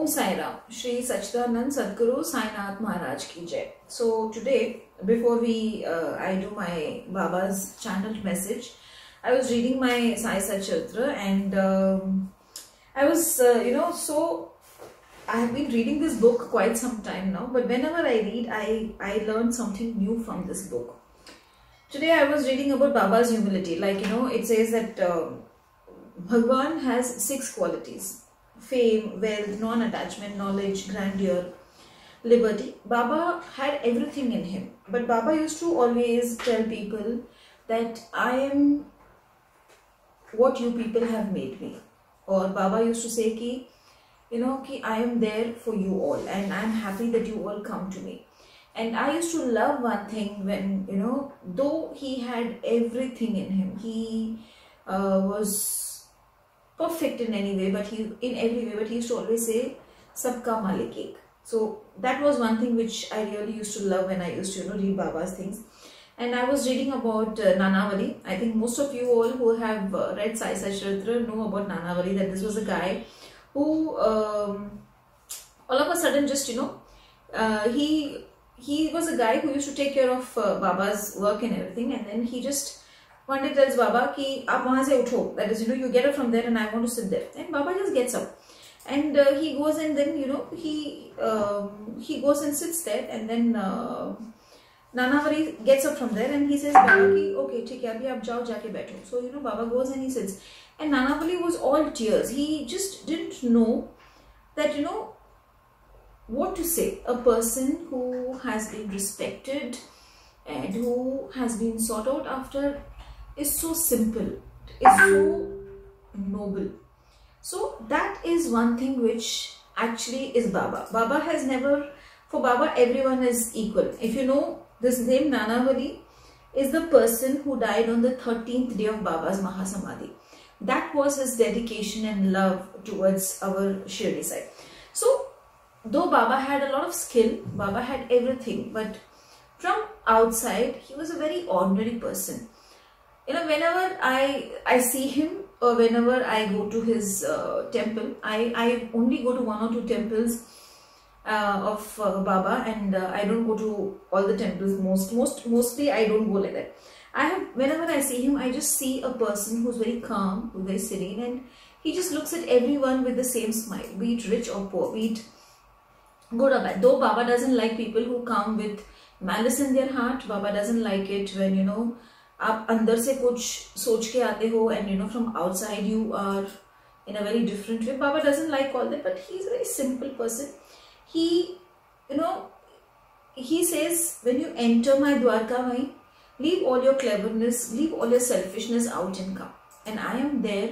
Om Sai Ram, Shri Sachidanand Sadguru Sainath Maharaj ki jai. So today, before I do my Baba's channeled message, I was reading my Sai Satcharitra, and I was, so I have been reading this book quite some time now, but whenever I read, I learn something new from this book. Today I was reading about Baba's humility. It says that Bhagwan has 6 qualities: fame, wealth, non-attachment, knowledge, grandeur, liberty. Baba had everything in him, but Baba used to always tell people that I am what you people have made me. Or Baba used to say ki I am there for you all, and I am happy that you all come to me. And I used to love one thing when, though he had everything in him, he was perfect in every way, but he used to always say, Sabka Malik Ek. So that was one thing which I really used to love when I used to, read Baba's things. And I was reading about Nanavali. I think most of you all who have read Sai Satcharitra know about Nanavali, that this was a guy who all of a sudden just, he was a guy who used to take care of Baba's work and everything, and then he just one day tells Baba ki aap wahan se utho, that is, you get up from there and I want to sit there. And Baba just gets up and he goes, and then he goes and sits there, and then Nanavali gets up from there and he says Baba ki okay theek hai, abhi aap jao jaake baitho. So Baba goes and he sits, and Nanavali was all tears. He just didn't know that what to say. A person who has been respected and who has been sought out after is so simple, is so noble. So that is one thing which actually is Baba. Baba has never, for Baba everyone is equal. If you know, this name Nanavali is the person who died on the 13th day of Baba's Mahasamadhi. That was his dedication and love towards our Shirdi side. So though Baba had a lot of skill, Baba had everything, but from outside he was a very ordinary person. Whenever I see him, or whenever I go to his temple, I only go to 1 or 2 temples of Baba, and I don't go to all the temples. Mostly I don't go like that. Whenever I see him, I just see a person who's very calm, who's very serene, and he just looks at everyone with the same smile, be it rich or poor, be it good or bad. Though Baba doesn't like people who come with malice in their heart. Baba doesn't like it when आप अंदर से कुछ सोच के आते हो, and from outside you are in a very different way. Baba doesn't like all that, but he's a very simple person. He he says, when you enter my Dwarka, leave all your cleverness, leave all your selfishness out and come, and I am there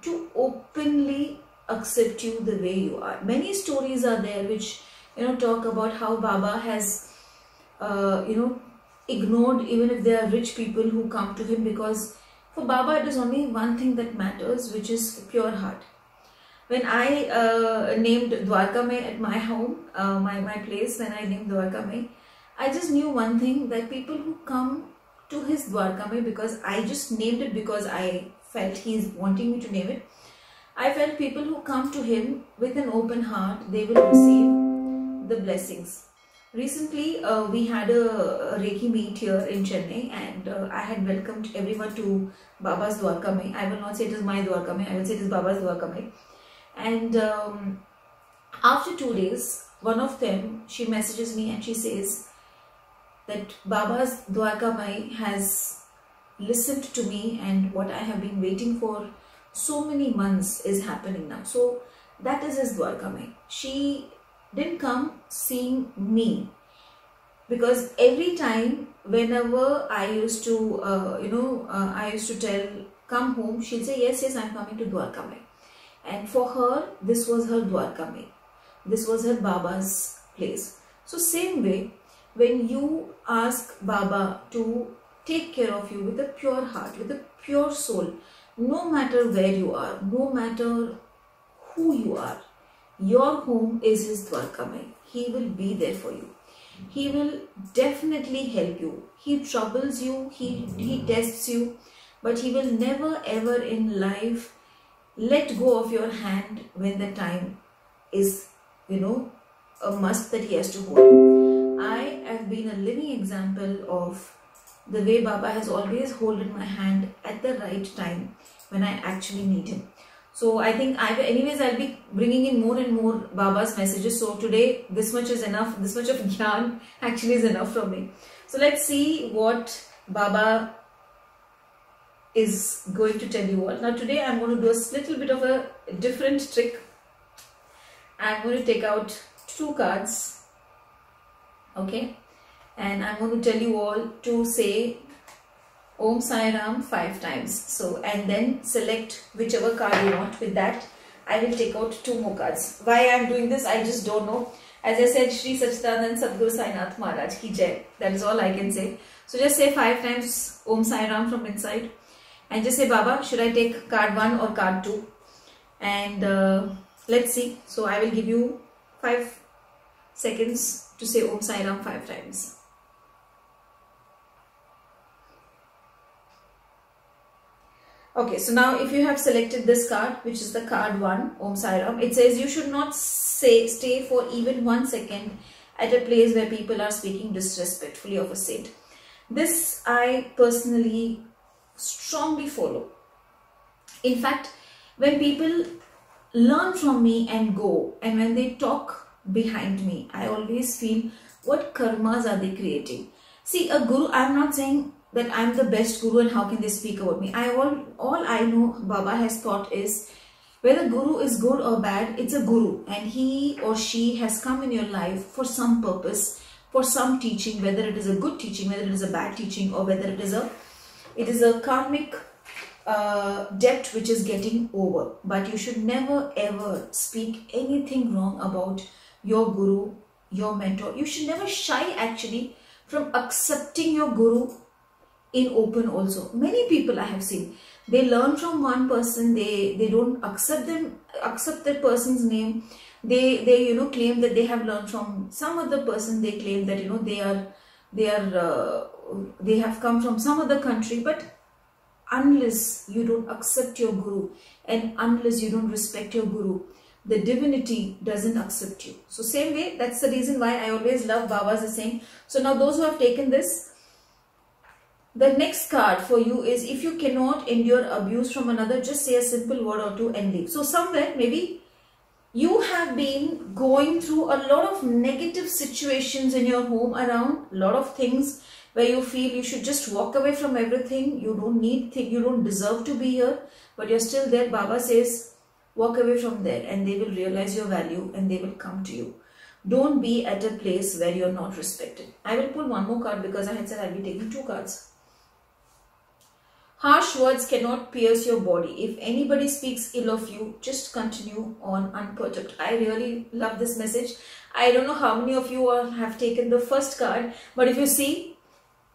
to openly accept you the way you are. Many stories are there which talk about how Baba has ignored even if there are rich people who come to him, because for Baba it is only one thing that matters, which is pure heart. When I named Dwarka Mein at my home, my place, when I named Dwarka Mein, I just knew one thing, that people who come to his Dwarka Mein, because I just named it because I felt he's wanting me to name it, I felt people who come to him with an open heart, they will receive the blessings. Recently, we had a Reiki meet here in Chennai, and I had welcomed everyone to Baba's Dwarka Mein. I will not say it is my Dwarka Mein, I will say it is Baba's Dwarka Mein. And after 2 days, one of them, she messages me and she says that Baba's Dwarka Mein has listened to me, and what I have been waiting for so many months is happening now. So that is his Dwarka Mein. She didn't come seeing me, because every time whenever I used to I used to tell come home, she'll say yes I'm coming to Dwarka Mein, and for her this was her Dwarka Mein, this was her Baba's place. So same way, when you ask Baba to take care of you with a pure heart, with a pure soul, no matter where you are, no matter who you are, your home is his Dwarka Mein. He will be there for you. He will definitely help you. He troubles you, he tests you, but he will never ever in life let go of your hand when the time is a must that he has to hold. I have been a living example of the way Baba has always holded my hand at the right time when I actually need him. So I think I'll be bringing in more and more Baba's messages. So today this much is enough. This much of Gyan actually is enough from me. So let's see what Baba is going to tell you all. Now today I'm going to do a little bit of a different trick. I'm going to take out 2 cards. Okay. And I'm going to tell you all to say Om Sai Ram 5 times. So, and then select whichever card you want. With that, I will take out 2 more cards. Why I am doing this, I just don't know. As I said, Shri Sachidanand Sadguru Sainath Maharaj ki jai. That is all I can say. So just say 5 times Om Sai Ram from inside. And just say, Baba, should I take card 1 or card 2? And let's see. So I will give you 5 seconds to say Om Sai Ram 5 times. Okay, so now if you have selected this card, which is the card 1, Om Sai Ram, it says you should not stay for even 1 second at a place where people are speaking disrespectfully of a saint. This I personally strongly follow. In fact, when people learn from me and go, and when they talk behind me, I always feel, what karmas are they creating? See, a guru, I am not saying that I am the best guru and how can they speak about me. All I know Baba has taught is, whether guru is good or bad, it's a guru, and he or she has come in your life for some purpose, for some teaching, whether it is a good teaching, whether it is a bad teaching, or whether it is a karmic debt which is getting over. But you should never ever speak anything wrong about your guru, your mentor. You should never shy actually from accepting your guru in open also. Many people I have seen, they learn from one person, they don't accept that person's name. They claim that they have learned from some other person. They claim that they have come from some other country. But unless you don't accept your guru, and unless you don't respect your guru, the divinity doesn't accept you. So same way, that's the reason why I always love Baba's saying. So now those who have taken this, the next card for you is, if you cannot endure abuse from another, just say a simple word or 2 and leave. So somewhere maybe you have been going through a lot of negative situations in your home around, a lot of things where you feel you should just walk away from everything. You don't deserve to be here, but you're still there. Baba says, walk away from there and they will realize your value and they will come to you. Don't be at a place where you're not respected. I will pull 1 more card because I had said I'll be taking 2 cards. Harsh words cannot pierce your body. If anybody speaks ill of you, just continue on unperturbed. I really love this message. I don't know how many of you have taken the first card, but if you see,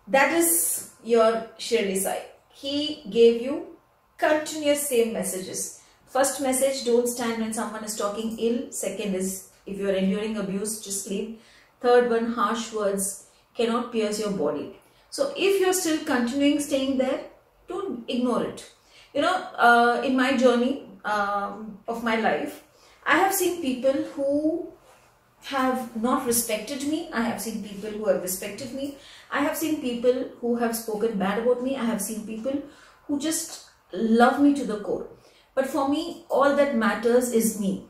that is your Shirdi Sai. He gave you continuous same messages. First message, don't stand when someone is talking ill. Second is, if you are enduring abuse, just leave. Third one, harsh words cannot pierce your body. So if you are still continuing staying there, don't ignore it. In my journey of my life, I have seen people who have not respected me. I have seen people who have respected me. I have seen people who have spoken bad about me. I have seen people who just love me to the core. But for me, all that matters is me.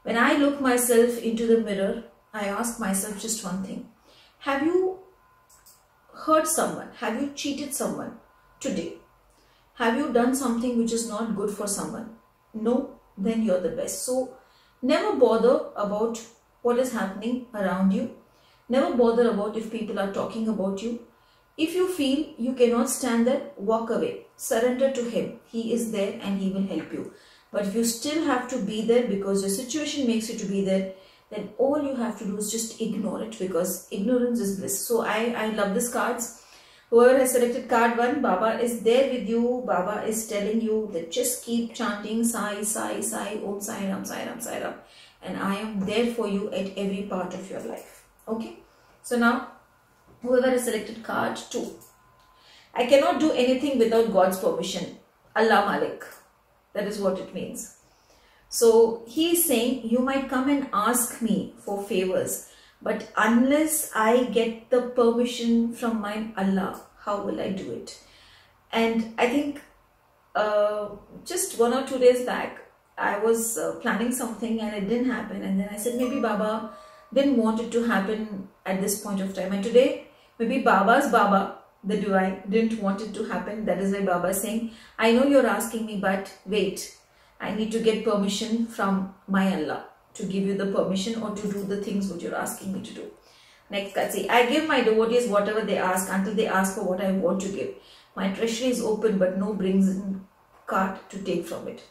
When I look myself into the mirror, I ask myself just one thing. Have you hurt someone? Have you cheated someone today? Have you done something which is not good for someone? No, then you're the best. So never bother about what is happening around you. Never bother about if people are talking about you. If you feel you cannot stand there, walk away. Surrender to him. He is there and he will help you. But if you still have to be there because your situation makes you to be there, then all you have to do is just ignore it, because ignorance is bliss. So I love these cards. Whoever has selected card 1, Baba is there with you. Baba is telling you that just keep chanting Sai, Sai, Sai, Om Sai Ram, Sai Ram, Sai Ram. And I am there for you at every part of your life. Okay. So now, whoever has selected card 2. I cannot do anything without God's permission. Allah Malik. That is what it means. So he is saying, you might come and ask me for favors, but unless I get the permission from my Allah, how will I do it? And I think just 1 or 2 days back, I was planning something and it didn't happen. And then I said, maybe Baba didn't want it to happen at this point of time. And today, maybe Baba's Baba, the divine, didn't want it to happen. That is why Baba is saying, I know you're asking me, but wait. I need to get permission from my Allah to give you the permission or to do the things which you're asking me to do. Next card, see, I give my devotees whatever they ask until they ask for what I want to give. My treasury is open, but no brings in card to take from it.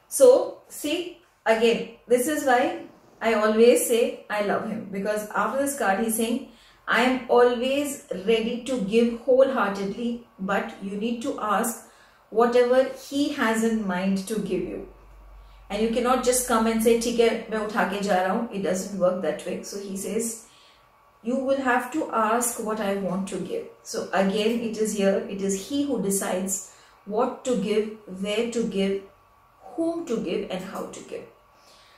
So, see, again, this is why I always say I love him. Because after this card, he's saying, I am always ready to give wholeheartedly, but you need to ask whatever he has in mind to give you. And you cannot just come and say, "Theek hai, main utha ke ja raha hu." It doesn't work that way. So he says, you will have to ask what I want to give. So again, it is here. It is he who decides what to give, where to give, whom to give, and how to give.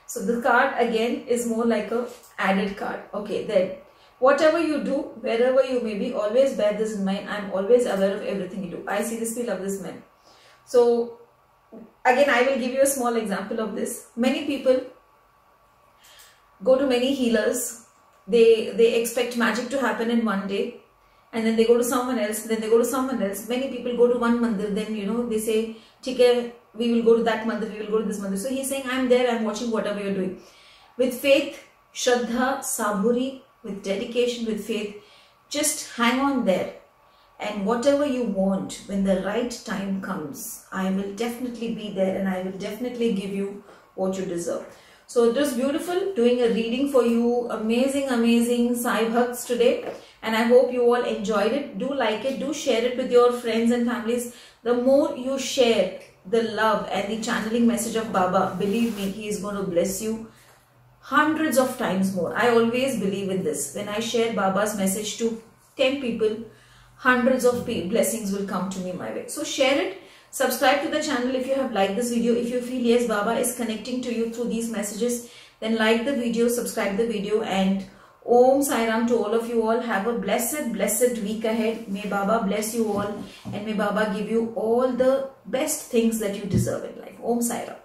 So the card again is more like a added card. Okay, then whatever you do, wherever you may be, always bear this in mind. I'm always aware of everything you do. I seriously love this man. So again, I will give you a small example of this. Many people go to many healers. They expect magic to happen in one day, and then they go to someone else, then they go to someone else. Many people go to one mandir, then they say, "Theek hai, we will go to that mandir, we will go to this mandir." So he's saying, I'm there, I'm watching whatever you're doing. With faith, Shraddha, Saburi, with dedication, with faith, just hang on there. And whatever you want, when the right time comes, I will definitely be there and I will definitely give you what you deserve. So it was beautiful doing a reading for you. Amazing, amazing Sai Bhakts today. And I hope you all enjoyed it. Do like it. Do share it with your friends and families. The more you share the love and the channeling message of Baba, believe me, he is going to bless you hundreds of times more. I always believe in this. When I share Baba's message to 10 people, hundreds of blessings will come to me my way. So share it. Subscribe to the channel if you have liked this video. If you feel yes, Baba is connecting to you through these messages, then like the video, subscribe the video, and Om Sai Ram to all of you all. Have a blessed week ahead. May Baba bless you all and may Baba give you all the best things that you deserve in life. Om Sai Ram.